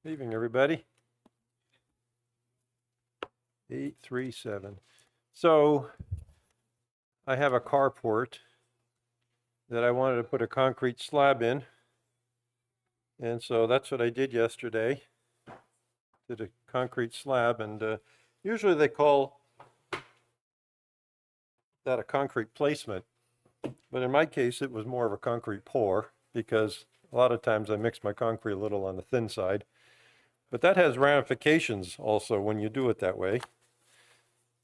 Evening, everybody. 837. So I have a carport that I wanted to put a concrete slab in. And so that's what I did yesterday. Did a concrete slab, and usually they call that a concrete placement. But in my case, it was more of a concrete pour because a lot of times I mix my concrete a little on the thin side. But that has ramifications also when you do it that way,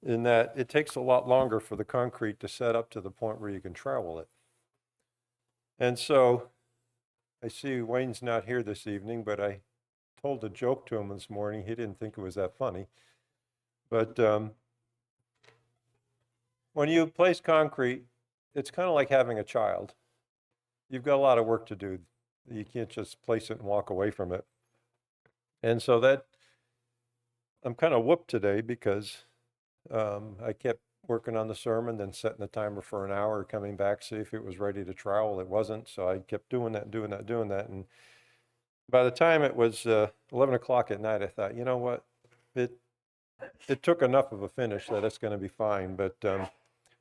in that it takes a lot longer for the concrete to set up to the point where you can trowel it. And so I see Wayne's not here this evening, but I told a joke to him this morning. He didn't think it was that funny. But when you place concrete, it's kind of like having a child. You've got a lot of work to do. You can't just place it and walk away from it. And so that I'm kind of whooped today because I kept working on the sermon, then setting the timer for an hour, coming back, see if it was ready to trowel. It wasn't, so I kept doing that. And by the time it was 11 o'clock at night, I thought, you know what, it took enough of a finish that it's going to be fine. But it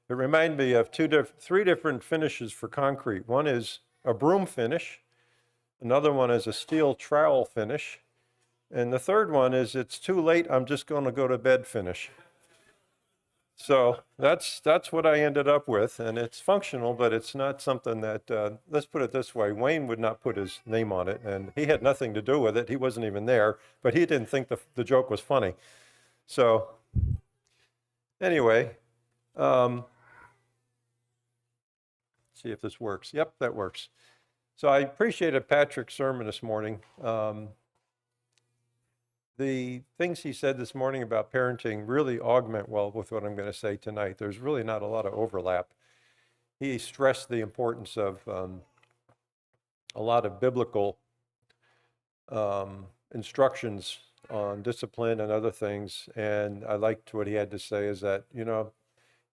reminded me of three different finishes for concrete. One is a broom finish, another one is a steel trowel finish, and the third one is it's too late, I'm just going to go to bed finish. So that's what I ended up with, and it's functional, but it's not something that, let's put it this way, Wayne would not put his name on it, and he had nothing to do with it. He wasn't even there, but he didn't think the joke was funny. So anyway, see if this works. Yep, that works. So I appreciated Patrick's sermon this morning. The things he said this morning about parenting really augment well with what I'm going to say tonight. There's really not a lot of overlap. He stressed the importance of a lot of biblical instructions on discipline and other things. And I liked what he had to say is that,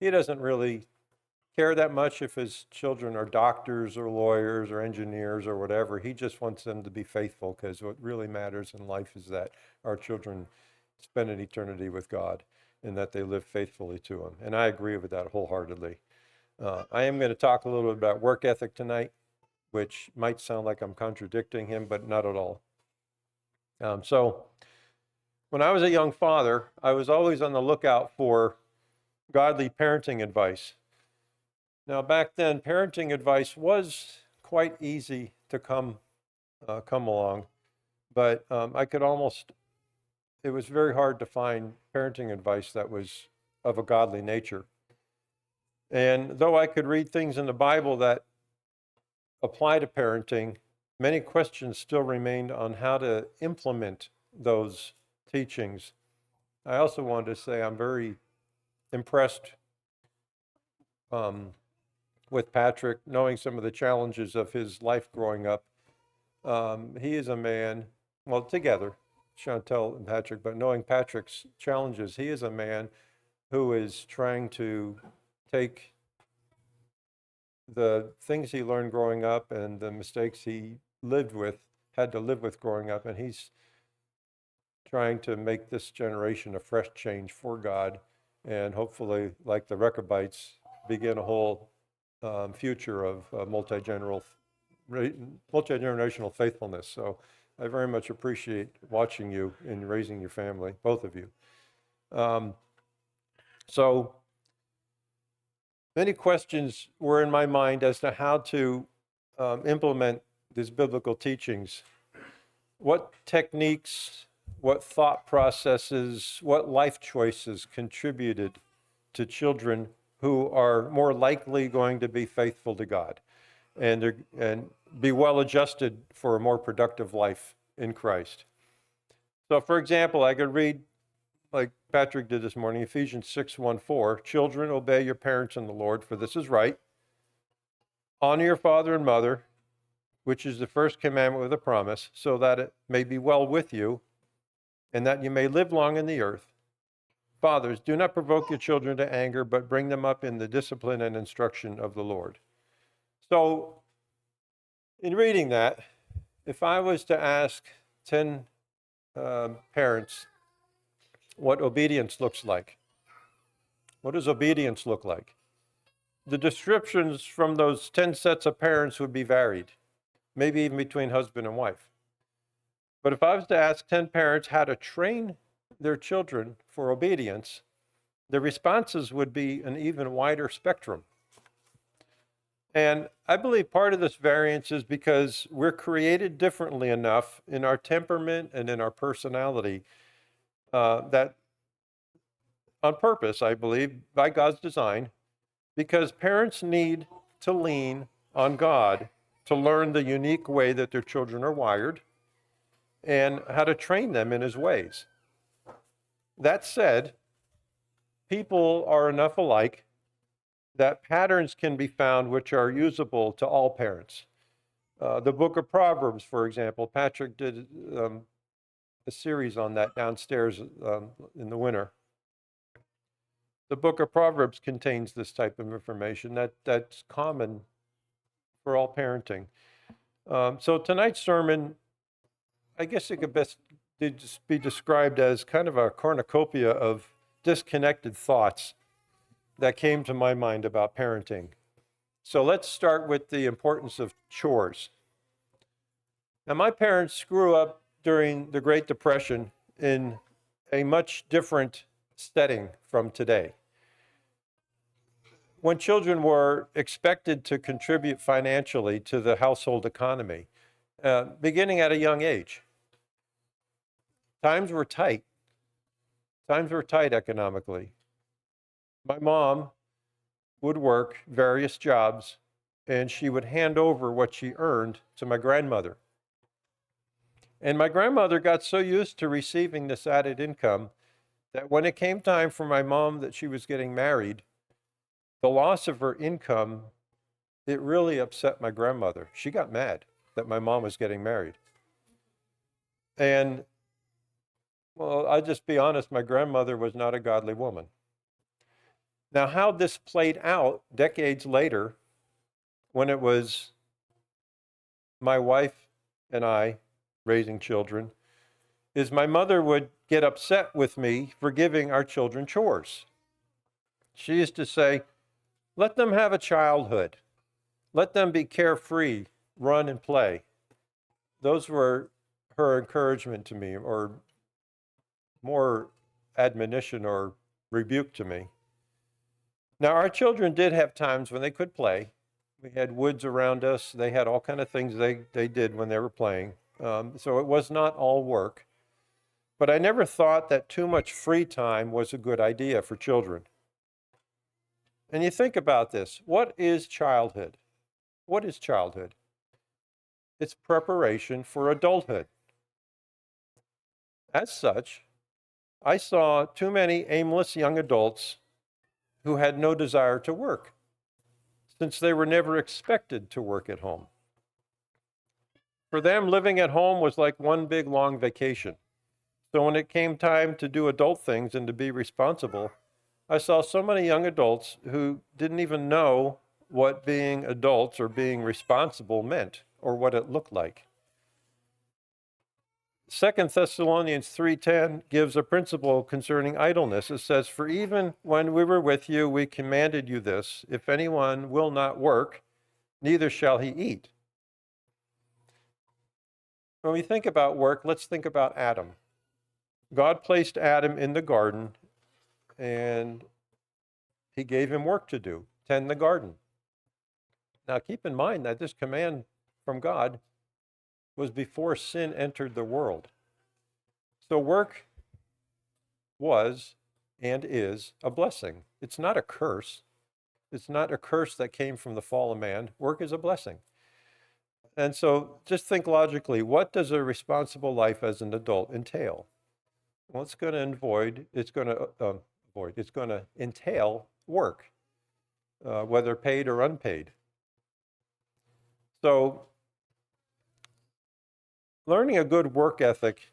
he doesn't really care that much if his children are doctors or lawyers or engineers or whatever. He just wants them to be faithful, because what really matters in life is that our children spend an eternity with God and that they live faithfully to him. And I agree with that wholeheartedly. I am going to talk a little bit about work ethic tonight, which might sound like I'm contradicting him, but not at all. So when I was a young father, I was always on the lookout for godly parenting advice. Now, back then, parenting advice was quite easy to come along, but it was very hard to find parenting advice that was of a godly nature. And though I could read things in the Bible that apply to parenting, many questions still remained on how to implement those teachings. I also wanted to say I'm very impressed with Patrick, knowing some of the challenges of his life growing up. He is a man, well, together, Chantel and Patrick, but knowing Patrick's challenges, he is a man who is trying to take the things he learned growing up and the mistakes he had to live with growing up, and he's trying to make this generation a fresh change for God, and hopefully, like the Rechabites, begin a whole future of multi-generational faithfulness. So I very much appreciate watching you in raising your family, both of you. So many questions were in my mind as to how to implement these biblical teachings. What techniques, what thought processes, what life choices contributed to children who are more likely going to be faithful to God and be well adjusted for a more productive life in Christ. So, for example, I could read, like Patrick did this morning, Ephesians 6:1-4, children, obey your parents in the Lord, for this is right. Honor your father and mother, which is the first commandment with a promise, so that it may be well with you and that you may live long in the earth. Fathers, do not provoke your children to anger, but bring them up in the discipline and instruction of the Lord. So, in reading that, if I was to ask 10 parents what obedience looks like. What does obedience look like? The descriptions from those 10 sets of parents would be varied, maybe even between husband and wife. But if I was to ask 10 parents how to train their children for obedience, the responses would be an even wider spectrum. And I believe part of this variance is because we're created differently enough in our temperament and in our personality that on purpose, I believe, by God's design, because parents need to lean on God to learn the unique way that their children are wired and how to train them in his ways. That said, people are enough alike that patterns can be found which are usable to all parents. The book of Proverbs, for example, Patrick did a series on that downstairs in the winter. The book of Proverbs contains this type of information that's common for all parenting. So tonight's sermon, I guess it could best be described as kind of a cornucopia of disconnected thoughts that came to my mind about parenting. So let's start with the importance of chores. Now, my parents grew up during the Great Depression in a much different setting from today, when children were expected to contribute financially to the household economy, beginning at a young age. Times were tight. Times were tight economically. My mom would work various jobs, and she would hand over what she earned to my grandmother. And my grandmother got so used to receiving this added income that when it came time for my mom that she was getting married, the loss of her income, it really upset my grandmother. She got mad that my mom was getting married. And, well, I'll just be honest, my grandmother was not a godly woman. Now, how this played out decades later, when it was my wife and I raising children, is my mother would get upset with me for giving our children chores. She used to say, let them have a childhood. Let them be carefree, run and play. Those were her encouragement to me, or more admonition or rebuke to me. Now, our children did have times when they could play. We had woods around us. They had all kind of things they did when they were playing. So it was not all work. But I never thought that too much free time was a good idea for children. And you think about this. What is childhood? What is childhood? It's preparation for adulthood. As such, I saw too many aimless young adults who had no desire to work, since they were never expected to work at home. For them, living at home was like one big long vacation. So when it came time to do adult things and to be responsible, I saw so many young adults who didn't even know what being adults or being responsible meant or what it looked like. 2 Thessalonians 3:10 gives a principle concerning idleness. It says, for even when we were with you, we commanded you this, if anyone will not work, neither shall he eat. When we think about work, let's think about Adam. God placed Adam in the garden, and he gave him work to do, tend the garden. Now, keep in mind that this command from God was before sin entered the world. So work was and is a blessing. It's not a curse. It's not a curse that came from the fall of man. Work is a blessing. And so just think logically, what does a responsible life as an adult entail? Well, it's going to entail work, whether paid or unpaid. So learning a good work ethic,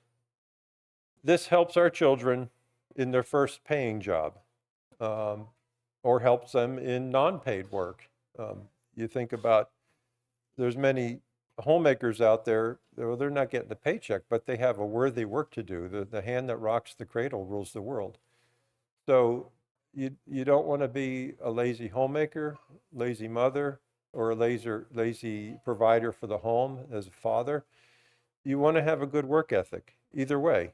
this helps our children in their first paying job, or helps them in non-paid work. You think about, there's many homemakers out there, they're not getting a paycheck, but they have a worthy work to do. The hand that rocks the cradle rules the world. So you don't want to be a lazy homemaker, lazy mother, or a lazy provider for the home as a father. You want to have a good work ethic, either way.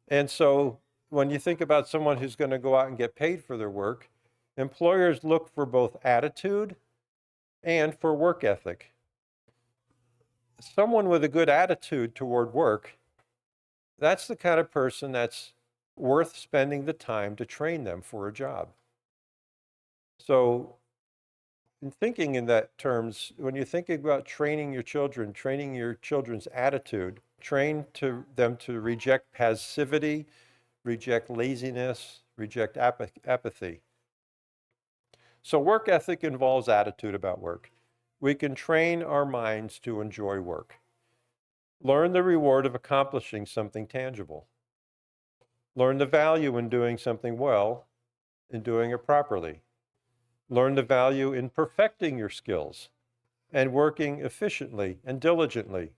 And so when you think about someone who's going to go out and get paid for their work, employers look for both attitude and for work ethic. Someone with a good attitude toward work, that's the kind of person that's worth spending the time to train them for a job. So in thinking in that terms, when you're thinking about training your children, training your children's attitude, train them to reject passivity, reject laziness, reject apathy. So work ethic involves attitude about work. We can train our minds to enjoy work. Learn the reward of accomplishing something tangible. Learn the value in doing something well, in doing it properly. Learn the value in perfecting your skills and working efficiently and diligently.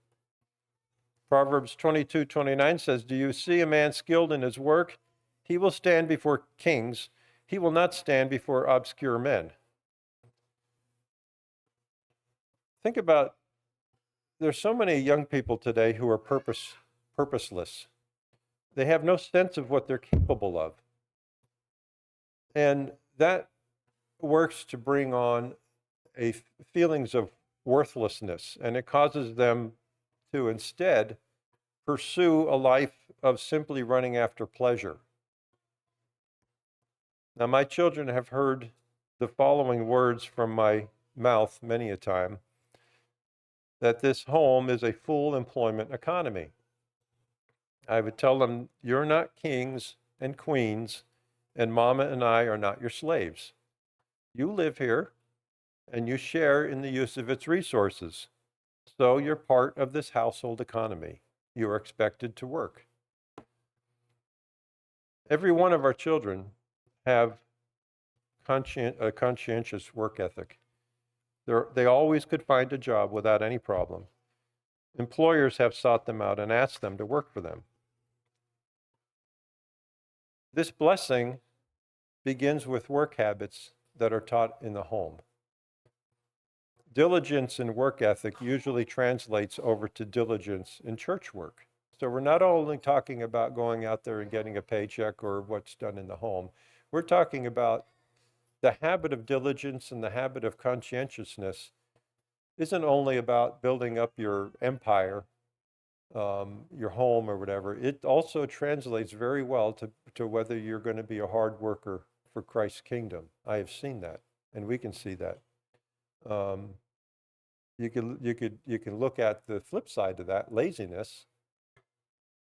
Proverbs 22:29 says, "Do you see a man skilled in his work? He will stand before kings. He will not stand before obscure men." Think about, there's so many young people today who are purposeless. They have no sense of what they're capable of. And that works to bring on feelings of worthlessness, and it causes them to instead pursue a life of simply running after pleasure. Now, my children have heard the following words from my mouth many a time, that this home is a full employment economy. I would tell them, you're not kings and queens, and Mama and I are not your slaves. You live here, and you share in the use of its resources. So you're part of this household economy. You are expected to work. Every one of our children have a conscientious work ethic. They always could find a job without any problem. Employers have sought them out and asked them to work for them. This blessing begins with work habits that are taught in the home. Diligence in work ethic usually translates over to diligence in church work. So we're not only talking about going out there and getting a paycheck or what's done in the home. We're talking about the habit of diligence and the habit of conscientiousness isn't only about building up your empire, your home or whatever. It also translates very well to whether you're going to be a hard worker for Christ's kingdom. I have seen that, and we can see that. You can look at the flip side of that. Laziness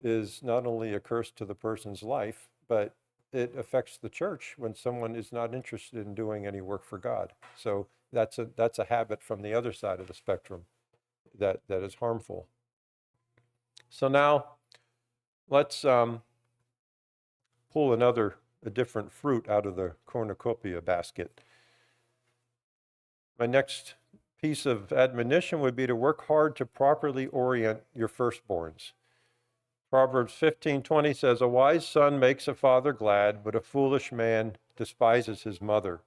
is not only a curse to the person's life, but it affects the church when someone is not interested in doing any work for God. So that's a habit from the other side of the spectrum that is harmful. So now let's pull a different fruit out of the cornucopia basket. My next piece of admonition would be to work hard to properly orient your firstborns. Proverbs 15:20 says, "A wise son makes a father glad, but a foolish man despises his mother."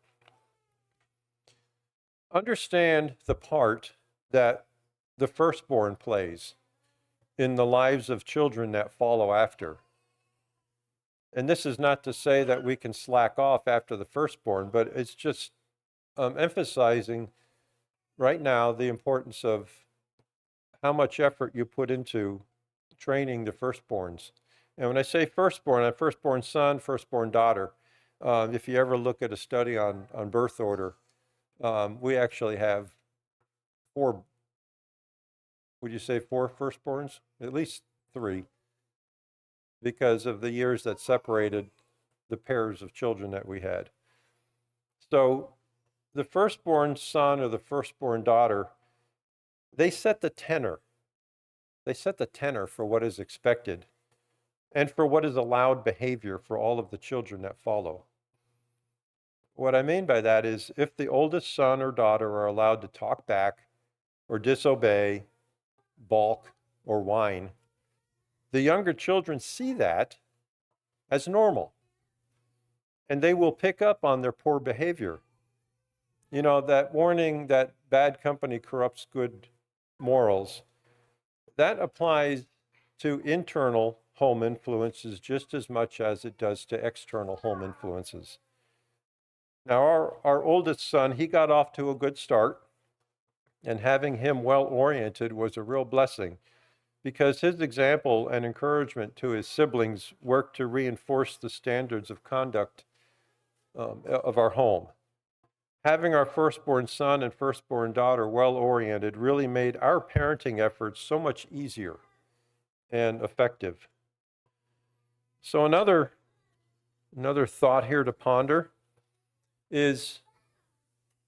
Understand the part that the firstborn plays in the lives of children that follow after. And this is not to say that we can slack off after the firstborn, but it's just emphasizing right now the importance of how much effort you put into training the firstborns. And when I say firstborn, I'm firstborn son, firstborn daughter. If you ever look at a study on birth order, we actually have four, would you say four firstborns? At least three, because of the years that separated the pairs of children that we had. So the firstborn son or the firstborn daughter, they set the tenor. They set the tenor for what is expected and for what is allowed behavior for all of the children that follow. What I mean by that is if the oldest son or daughter are allowed to talk back or disobey, balk, or whine, the younger children see that as normal, and they will pick up on their poor behavior. You know, that warning that bad company corrupts good morals, that applies to internal home influences just as much as it does to external home influences. Now, our oldest son, he got off to a good start, and having him well-oriented was a real blessing because his example and encouragement to his siblings worked to reinforce the standards of conduct of our home. Having our firstborn son and firstborn daughter well-oriented really made our parenting efforts so much easier and effective. So another thought here to ponder is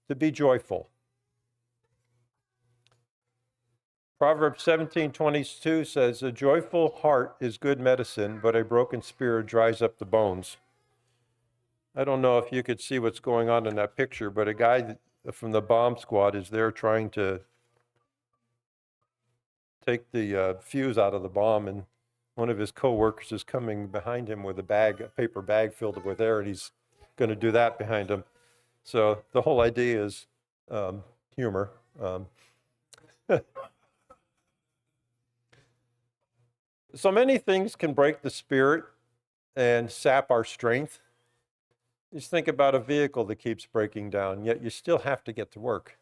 to be joyful. Proverbs 17:22 says, "A joyful heart is good medicine, but a broken spirit dries up the bones." I don't know if you could see what's going on in that picture, but a guy from the bomb squad is there trying to take the fuse out of the bomb, and one of his coworkers is coming behind him with a paper bag filled with air, and he's going to do that behind him. So the whole idea is humor. So many things can break the spirit and sap our strength. Just think about a vehicle that keeps breaking down, yet you still have to get to work.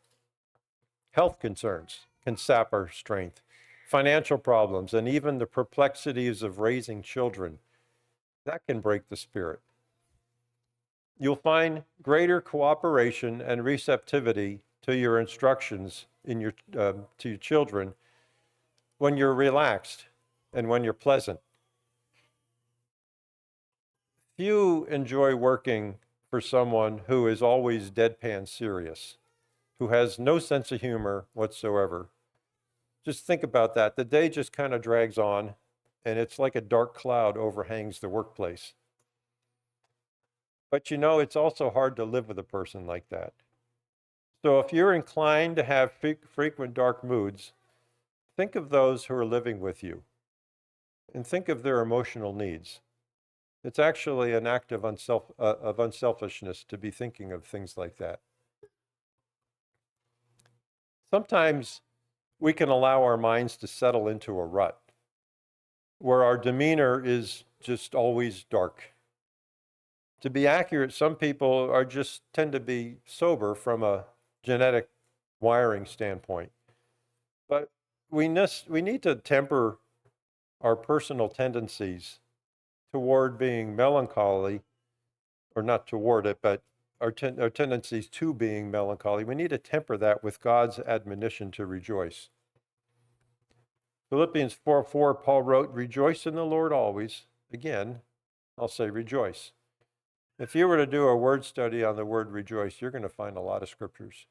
Health concerns can sap our strength. Financial problems and even the perplexities of raising children, that can break the spirit. You'll find greater cooperation and receptivity to your instructions to your children when you're relaxed and when you're pleasant. Few enjoy working for someone who is always deadpan serious, who has no sense of humor whatsoever. Just think about that. The day just kind of drags on, and it's like a dark cloud overhangs the workplace. But you know, it's also hard to live with a person like that. So if you're inclined to have frequent dark moods, think of those who are living with you and think of their emotional needs. It's actually an act of unselfishness to be thinking of things like that. Sometimes we can allow our minds to settle into a rut where our demeanor is just always dark. To be accurate, some people tend to be sober from a genetic wiring standpoint. But we need to temper our personal tendencies toward being melancholy, or not toward it, but our tendencies to being melancholy. We need to temper that with God's admonition to rejoice. Philippians 4:4, Paul wrote, "Rejoice in the Lord always." Again, I'll say rejoice. If you were to do a word study on the word rejoice, you're going to find a lot of scriptures.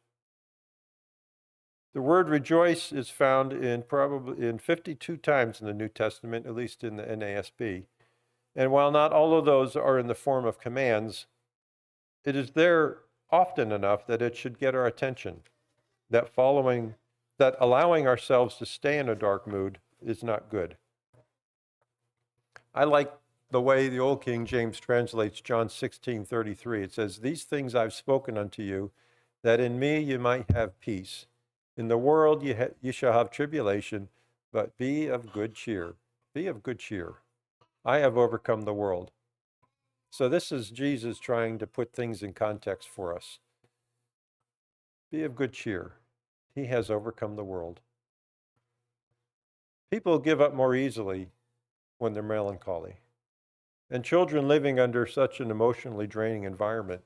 The word rejoice is found in 52 times in the New Testament, at least in the NASB. And while not all of those are in the form of commands, it is there often enough that it should get our attention, that allowing ourselves to stay in a dark mood is not good. I like the way the Old King James translates John 16:33. It says, "These things I've spoken unto you, that in me you might have peace. In the world you shall have tribulation, but be of good cheer." Be of good cheer. I have overcome the world. So this is Jesus trying to put things in context for us. Be of good cheer. He has overcome the world. People give up more easily when they're melancholy. And children living under such an emotionally draining environment,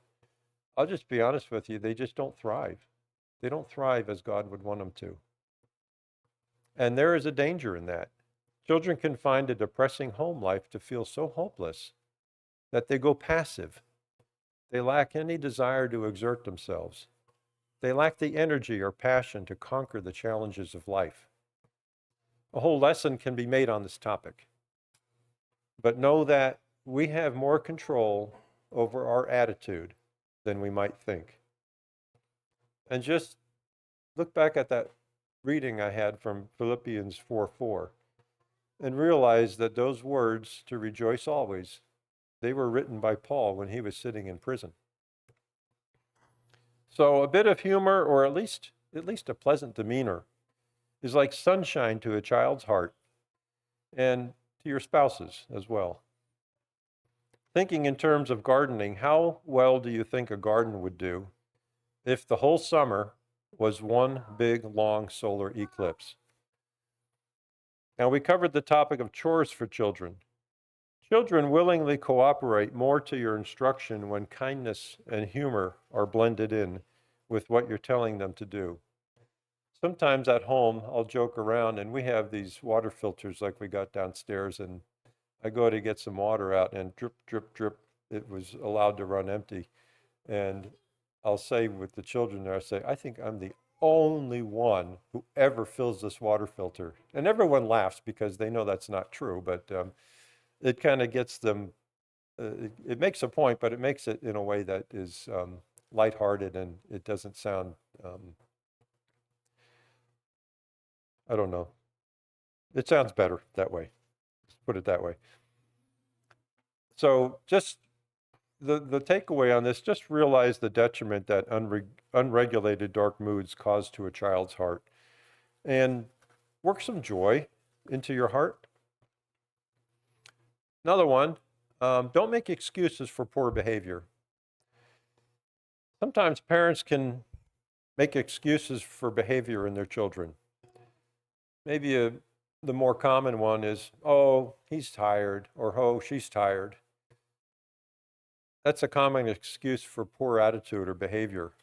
I'll just be honest with you, they just don't thrive. They don't thrive as God would want them to. And there is a danger in that. Children can find a depressing home life to feel so hopeless that they go passive. They lack any desire to exert themselves. They lack the energy or passion to conquer the challenges of life. A whole lesson can be made on this topic. But know that we have more control over our attitude than we might think. And just look back at that reading I had from Philippians 4:4 and realized that those words, to rejoice always, they were written by Paul when he was sitting in prison. So a bit of humor, or at least a pleasant demeanor, is like sunshine to a child's heart and to your spouse's as well. Thinking in terms of gardening, how well do you think a garden would do if the whole summer was one big, long solar eclipse? Now, we covered the topic of chores for children. Children willingly cooperate more to your instruction when kindness and humor are blended in with what you're telling them to do. Sometimes at home, I'll joke around, and we have these water filters like we got downstairs, and I go to get some water out, and drip, drip, drip, it was allowed to run empty. And I'll say with the children there, I say, I think I'm the only one who ever fills this water filter. And everyone laughs because they know that's not true, but it kind of gets them, it makes a point, but it makes it in a way that is lighthearted, and it doesn't sound, I don't know. It sounds better that way. Let's put it that way. So just the takeaway on this, just realize the detriment that unregulated dark moods cause to a child's heart, and work some joy into your heart. Another one, don't make excuses for poor behavior. Sometimes parents can make excuses for behavior in their children. Maybe the more common one is, oh, he's tired, or oh, she's tired. That's a common excuse for poor attitude or behavior.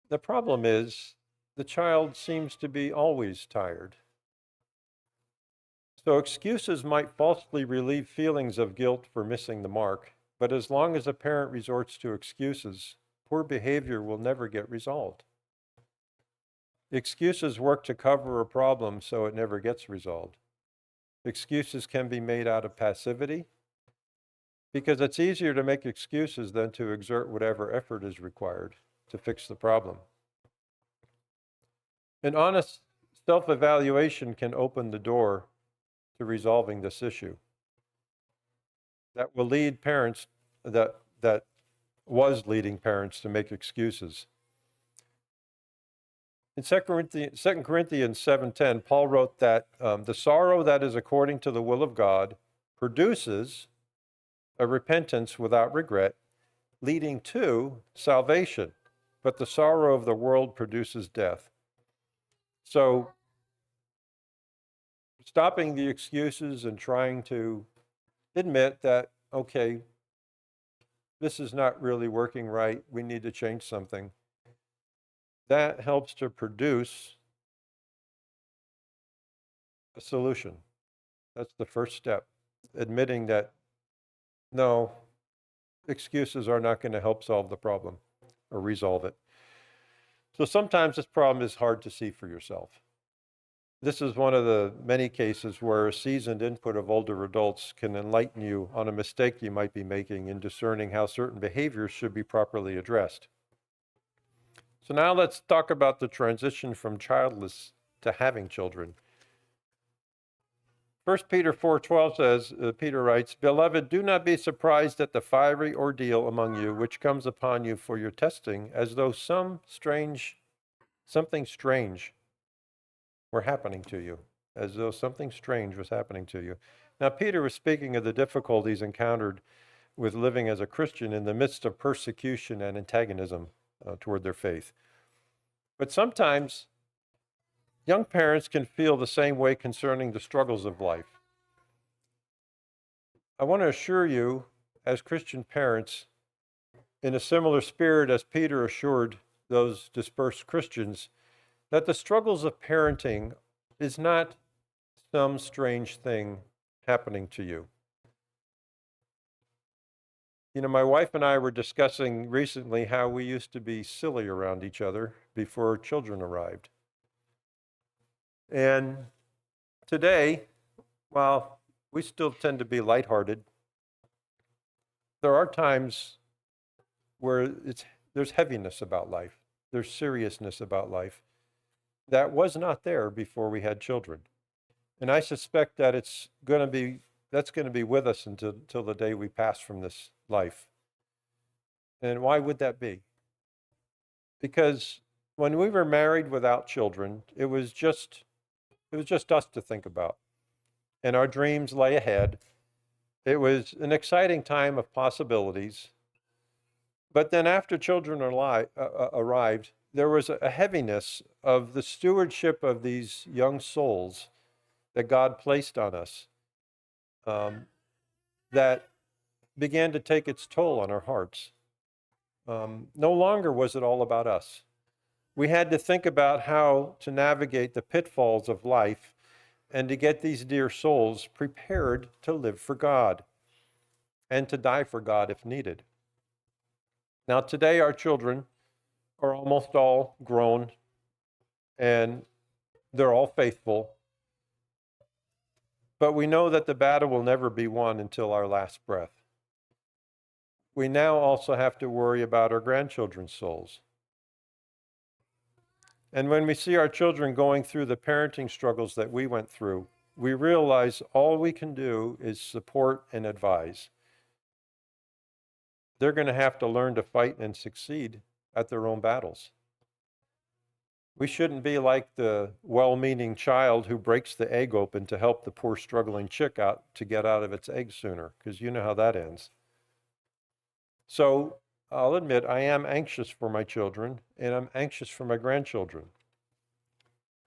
The problem is the child seems to be always tired. So excuses might falsely relieve feelings of guilt for missing the mark, but as long as a parent resorts to excuses, poor behavior will never get resolved. Excuses work to cover a problem so it never gets resolved. Excuses can be made out of passivity, because it's easier to make excuses than to exert whatever effort is required to fix the problem. An honest self-evaluation can open the door to resolving this issue. That will lead parents, that was leading parents to make excuses. In 2 Corinthians 7:10, Paul wrote that the sorrow that is according to the will of God produces a repentance without regret, leading to salvation, but the sorrow of the world produces death. So, stopping the excuses and trying to admit that, okay, this is not really working right, we need to change something, that helps to produce a solution. That's the first step, admitting that, no, excuses are not going to help solve the problem or resolve it. So sometimes this problem is hard to see for yourself. This is one of the many cases where a seasoned input of older adults can enlighten you on a mistake you might be making in discerning how certain behaviors should be properly addressed. So now let's talk about the transition from childless to having children. 1 Peter 4:12 says, Peter writes, Beloved, do not be surprised at the fiery ordeal among you, which comes upon you for your testing, as though something strange were happening to you, as though something strange was happening to you. Now, Peter was speaking of the difficulties encountered with living as a Christian in the midst of persecution and antagonism toward their faith. But sometimes young parents can feel the same way concerning the struggles of life. I want to assure you, as Christian parents, in a similar spirit as Peter assured those dispersed Christians, that the struggles of parenting is not some strange thing happening to you. You know, my wife and I were discussing recently how we used to be silly around each other before children arrived. And today, while we still tend to be lighthearted, there are times where there's heaviness about life. There's seriousness about life. that was not there before we had children. And I suspect that that's going to be with us until the day we pass from this life. And why would that be? Because when we were married without children, it was just us to think about. And our dreams lay ahead. It was an exciting time of possibilities. But then after children arrived, there was a heaviness of the stewardship of these young souls that God placed on us, that began to take its toll on our hearts. No longer was it all about us. We had to think about how to navigate the pitfalls of life and to get these dear souls prepared to live for God and to die for God if needed. Now, today, our children are almost all grown and they're all faithful, but we know that the battle will never be won until our last breath. We now also have to worry about our grandchildren's souls. And when we see our children going through the parenting struggles that we went through, we realize all we can do is support and advise. They're going to have to learn to fight and succeed at their own battles. We shouldn't be like the well-meaning child who breaks the egg open to help the poor struggling chick out to get out of its egg sooner, because you know how that ends. So I'll admit I am anxious for my children, and I'm anxious for my grandchildren.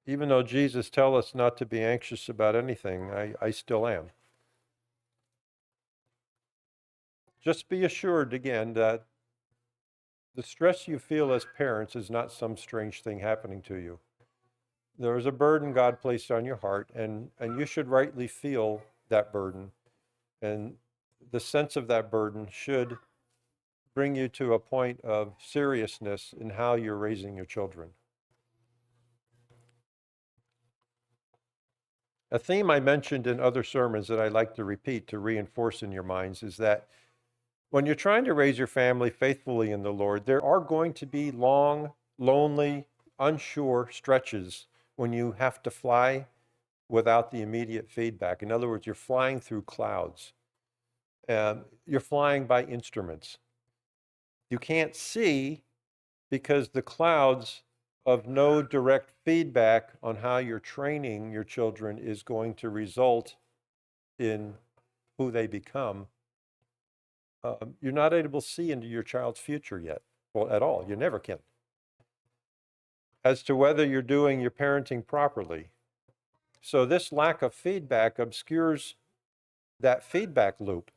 Even though Jesus tells us not to be anxious about anything, I still am. Just be assured again that the stress you feel as parents is not some strange thing happening to you. There is a burden God placed on your heart, and you should rightly feel that burden. And the sense of that burden should bring you to a point of seriousness in how you're raising your children. A theme I mentioned in other sermons that I like to repeat to reinforce in your minds is that when you're trying to raise your family faithfully in the Lord, there are going to be long, lonely, unsure stretches when you have to fly without the immediate feedback. In other words, you're flying through clouds. You're flying by instruments. You can't see because the clouds of no direct feedback on how you're training your children is going to result in who they become. You're not able to see into your child's future yet, well, at all. You never can. As to whether you're doing your parenting properly. So this lack of feedback obscures that feedback loop.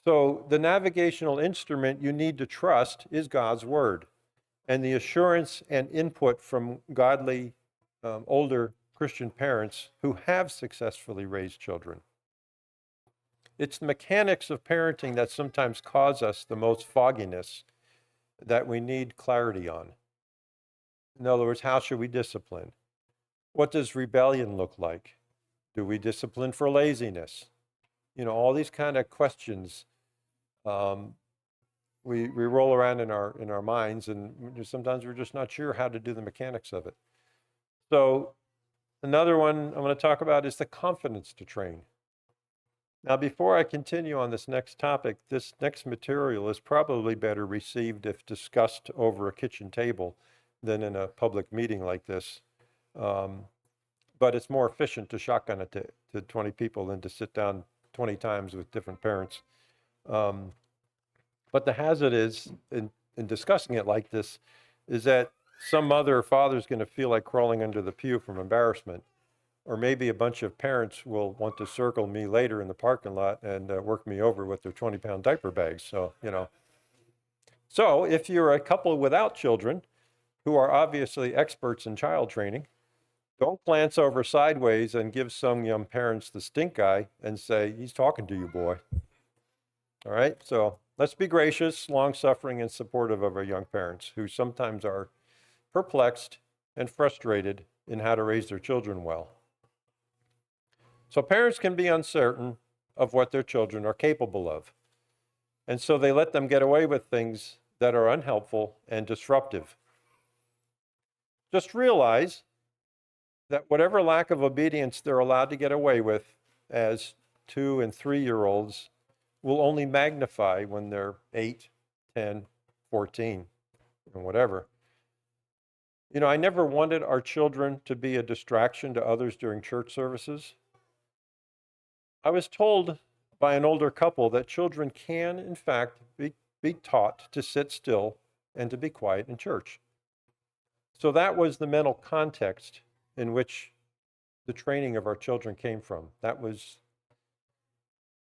So the navigational instrument you need to trust is God's word and the assurance and input from godly, older Christian parents who have successfully raised children. It's the mechanics of parenting that sometimes cause us the most fogginess that we need clarity on. In other words, how should we discipline? What does rebellion look like? Do we discipline for laziness? You know, all these kind of questions we roll around in our minds, and sometimes we're just not sure how to do the mechanics of it. So another one I'm going to talk about is the confidence to train. Now, before I continue on this next topic, this next material is probably better received if discussed over a kitchen table than in a public meeting like this. But it's more efficient to shotgun it to 20 people than to sit down 20 times with different parents. But the hazard is, in discussing it like this, is that some mother or father is going to feel like crawling under the pew from embarrassment. Or maybe a bunch of parents will want to circle me later in the parking lot and work me over with their 20-pound diaper bags. So, you know. So if you're a couple without children who are obviously experts in child training, don't glance over sideways and give some young parents the stink eye and say, he's talking to you, boy. All right, so let's be gracious, long-suffering, and supportive of our young parents who sometimes are perplexed and frustrated in how to raise their children well. So parents can be uncertain of what their children are capable of. And so they let them get away with things that are unhelpful and disruptive. Just realize that whatever lack of obedience they're allowed to get away with as 2 and 3-year-olds will only magnify when they're 8, 10, 14, and whatever. You know, I never wanted our children to be a distraction to others during church services. I was told by an older couple that children can, in fact, be taught to sit still and to be quiet in church. So that was the mental context in which the training of our children came from.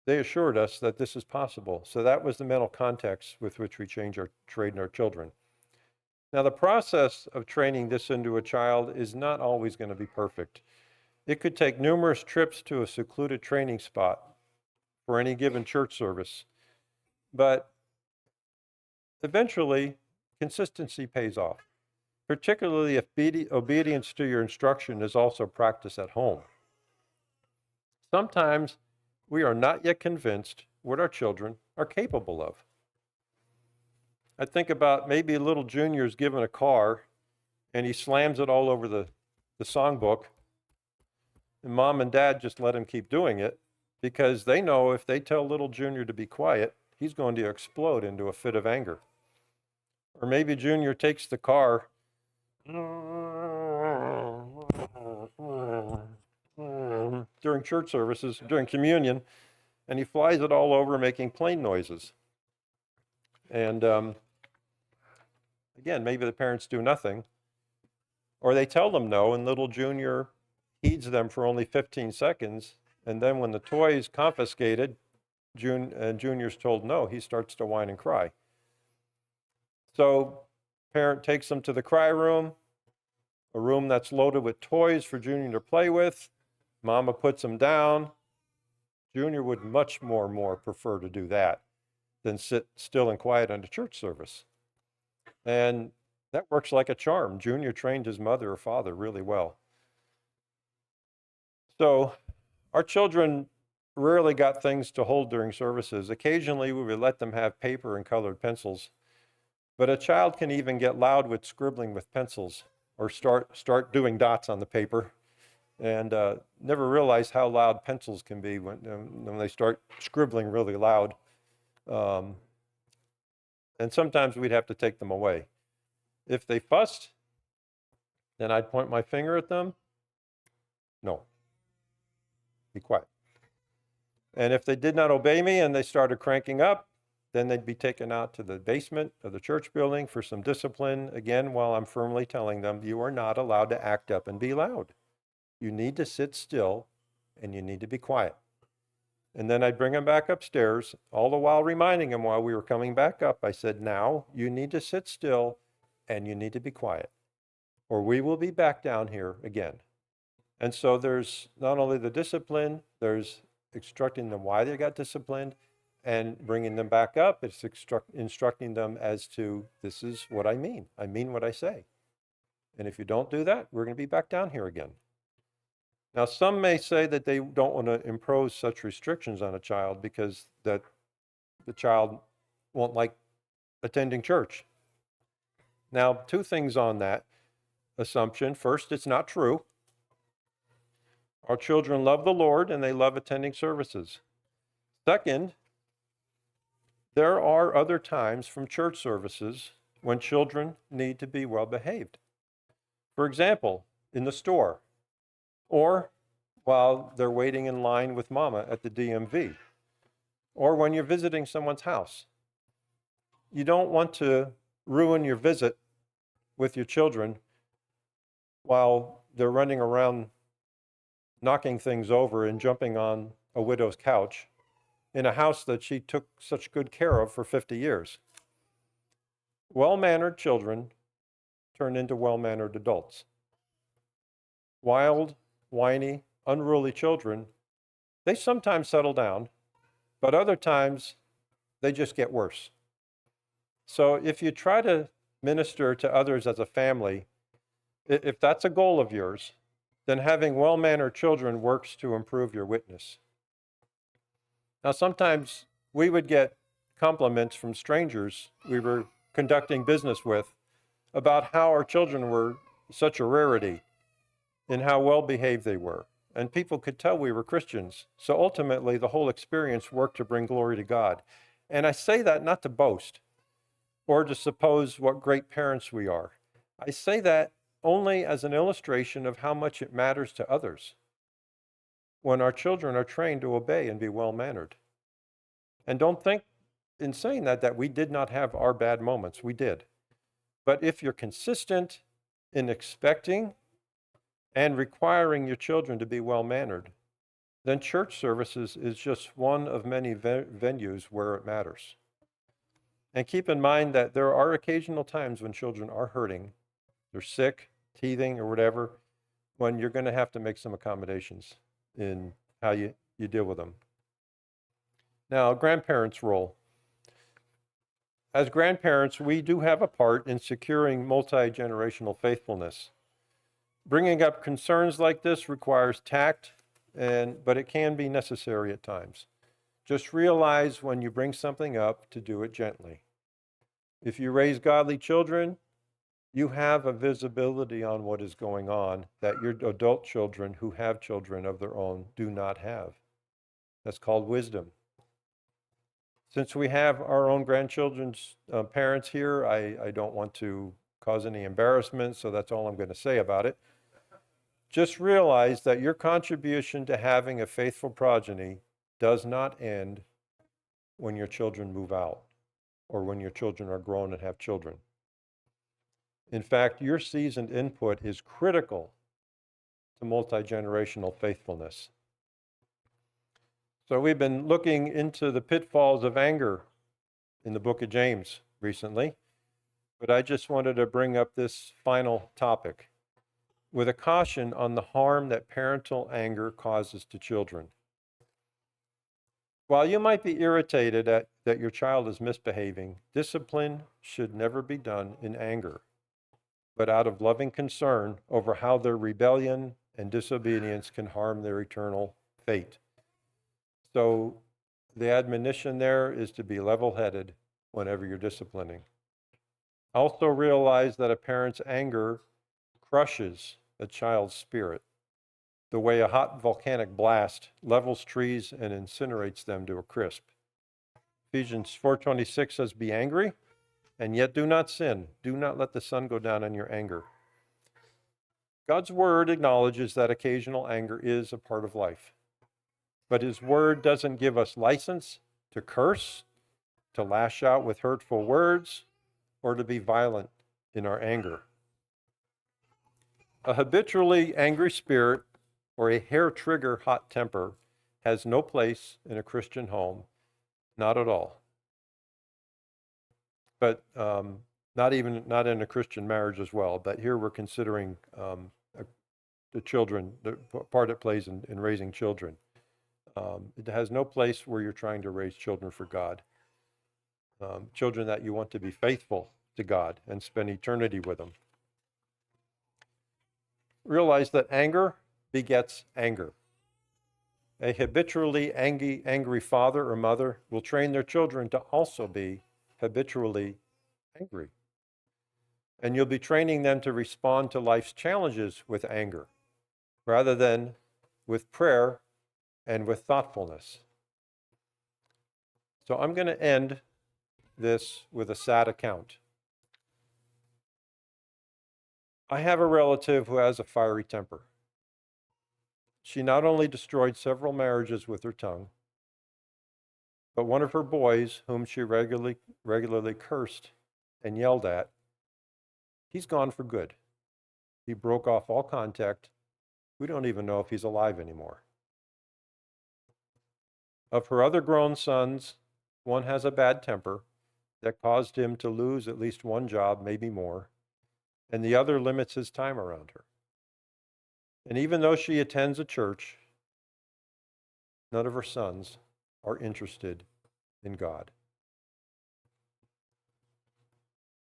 They assured us that this is possible. So that was the mental context with which we trained our children. Now, the process of training this into a child is not always going to be perfect. It could take numerous trips to a secluded training spot for any given church service. But eventually, consistency pays off, particularly if obedience to your instruction is also practiced at home. Sometimes we are not yet convinced what our children are capable of. I think about maybe a little junior's given a car and he slams it all over the songbook, and mom and dad just let him keep doing it because they know if they tell little junior to be quiet, he's going to explode into a fit of anger. Or maybe junior takes the car during church services, during communion, and he flies it all over making plane noises. And again, maybe the parents do nothing, or they tell them no, and little junior heeds them for only 15 seconds, and then when the toy is confiscated, junior's told no, he starts to whine and cry. So parent takes them to the cry room, a room that's loaded with toys for junior to play with. Mama puts him down. Junior would much more prefer to do that than sit still and quiet on a church service. And that works like a charm. Junior trained his mother or father really well. So our children rarely got things to hold during services. Occasionally we would let them have paper and colored pencils. But a child can even get loud with scribbling with pencils or start doing dots on the paper, and never realize how loud pencils can be when they start scribbling really loud. And sometimes we'd have to take them away. If they fussed, then I'd point my finger at them. No, be quiet. And if they did not obey me and they started cranking up, then they'd be taken out to the basement of the church building for some discipline, again, while I'm firmly telling them, you are not allowed to act up and be loud. You need to sit still and you need to be quiet. And then I'd bring them back upstairs, all the while reminding them while we were coming back up, I said, now you need to sit still and you need to be quiet, or we will be back down here again. And so there's not only the discipline, there's instructing them why they got disciplined, and bringing them back up, it's instructing them as to, this is what I mean. I mean what I say. And if you don't do that, we're going to be back down here again. Now, some may say that they don't want to impose such restrictions on a child because that the child won't like attending church. Now, two things on that assumption. First, it's not true. Our children love the Lord and they love attending services. Second, there are other times from church services when children need to be well behaved. For example, in the store, or while they're waiting in line with mama at the DMV, or when you're visiting someone's house. You don't want to ruin your visit with your children while they're running around knocking things over and jumping on a widow's couch in a house that she took such good care of for 50 years. Well-mannered children turn into well-mannered adults. Wild, whiny, unruly children, they sometimes settle down, but other times they just get worse. So if you try to minister to others as a family, if that's a goal of yours, then having well-mannered children works to improve your witness. Now, sometimes we would get compliments from strangers we were conducting business with about how our children were such a rarity. in how well behaved they were. And people could tell we were Christians. So ultimately, the whole experience worked to bring glory to God. And I say that not to boast or to suppose what great parents we are. I say that only as an illustration of how much it matters to others when our children are trained to obey and be well-mannered. And don't think in saying that we did not have our bad moments. We did. But if you're consistent in expecting and requiring your children to be well-mannered, then church services is just one of many venues where it matters. And keep in mind that there are occasional times when children are hurting, they're sick, teething, or whatever, when you're going to have to make some accommodations in how you deal with them. Now, grandparents' role. As grandparents, we do have a part in securing multi-generational faithfulness. Bringing up concerns like this requires tact, but it can be necessary at times. Just realize when you bring something up to do it gently. If you raise godly children, you have a visibility on what is going on that your adult children who have children of their own do not have. That's called wisdom. Since we have our own grandchildren's parents here, I don't want to cause any embarrassment, so that's all I'm going to say about it. Just realize that your contribution to having a faithful progeny does not end when your children move out or when your children are grown and have children. In fact, your seasoned input is critical to multi-generational faithfulness. So we've been looking into the pitfalls of anger in the book of James recently, but I just wanted to bring up this final topic with a caution on the harm that parental anger causes to children. While you might be irritated that your child is misbehaving, discipline should never be done in anger, but out of loving concern over how their rebellion and disobedience can harm their eternal fate. So the admonition there is to be level-headed whenever you're disciplining. Also realize that a parent's anger crushes a child's spirit, the way a hot volcanic blast levels trees and incinerates them to a crisp. Ephesians 4:26 says, "Be angry, and yet do not sin. Do not let the sun go down in your anger." God's word acknowledges that occasional anger is a part of life, but his word doesn't give us license to curse, to lash out with hurtful words, or to be violent in our anger. A habitually angry spirit or a hair-trigger hot temper has no place in a Christian home, not at all. But not in a Christian marriage as well. But here we're considering the children, the part it plays in raising children. It has no place where you're trying to raise children for God. Children that you want to be faithful to God and spend eternity with them. Realize that anger begets anger. A habitually angry father or mother will train their children to also be habitually angry. And you'll be training them to respond to life's challenges with anger rather than with prayer and with thoughtfulness. So I'm going to end this with a sad account. I have a relative who has a fiery temper. She not only destroyed several marriages with her tongue, but one of her boys, whom she regularly cursed and yelled at, he's gone for good. He broke off all contact. We don't even know if he's alive anymore. Of her other grown sons, one has a bad temper that caused him to lose at least one job, maybe more, and the other limits his time around her. And even though she attends a church, none of her sons are interested in God.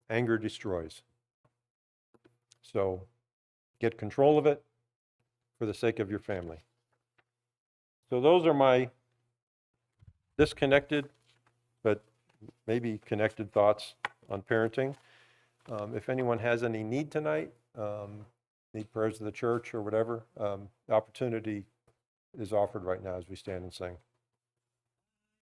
Anger destroys. So get control of it for the sake of your family. So those are my disconnected, but maybe connected thoughts on parenting. If anyone has any need tonight, need prayers of the church or whatever, the opportunity is offered right now as we stand and sing.